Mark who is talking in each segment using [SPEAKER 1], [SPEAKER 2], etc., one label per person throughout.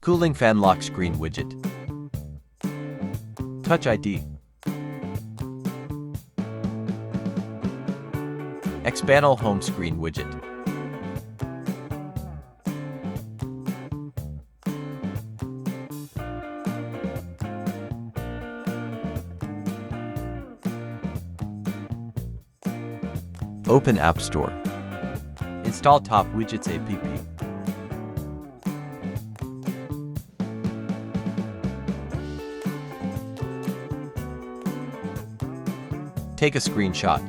[SPEAKER 1] Cooling fan lock screen widget. Touch ID. X-Panel home screen widget. Open App Store. Install Top Widgets app. Take a screenshot.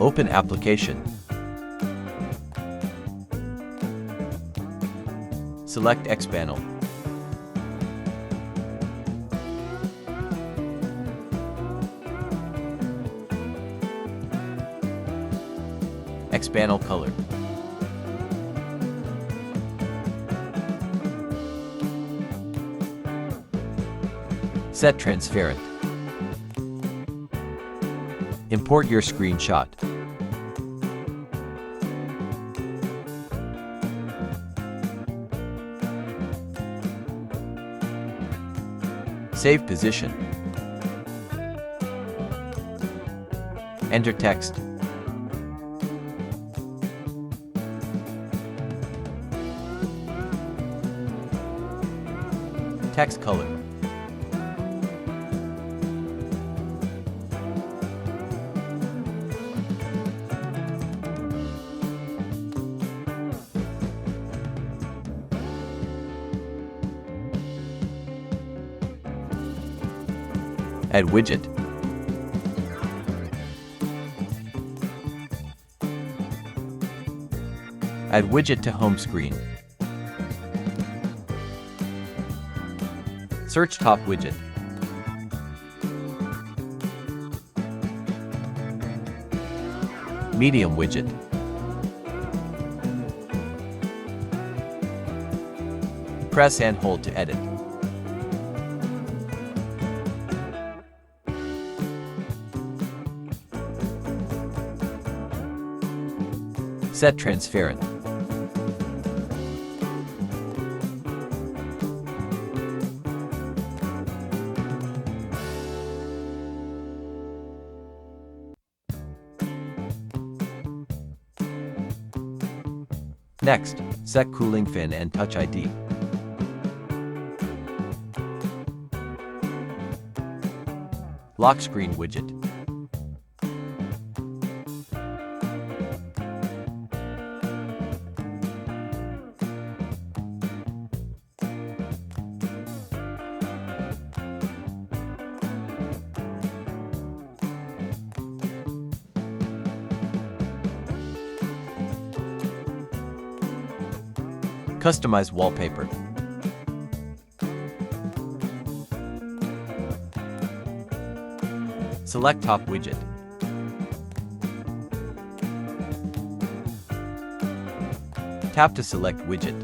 [SPEAKER 1] Open application. Select X-Panel. X-Panel color. Set transparent. Import your screenshot. Save position. Enter text. Text color. Add widget. Add widget to home screen. Search top widget. Medium widget. Press and hold to edit. Set transparent. Next, set cooling fan and Touch ID. Lock screen widget. Customize wallpaper. Select top widget. Tap to select widget.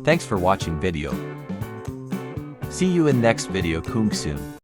[SPEAKER 1] Thanks for watching video. See you in next video soon.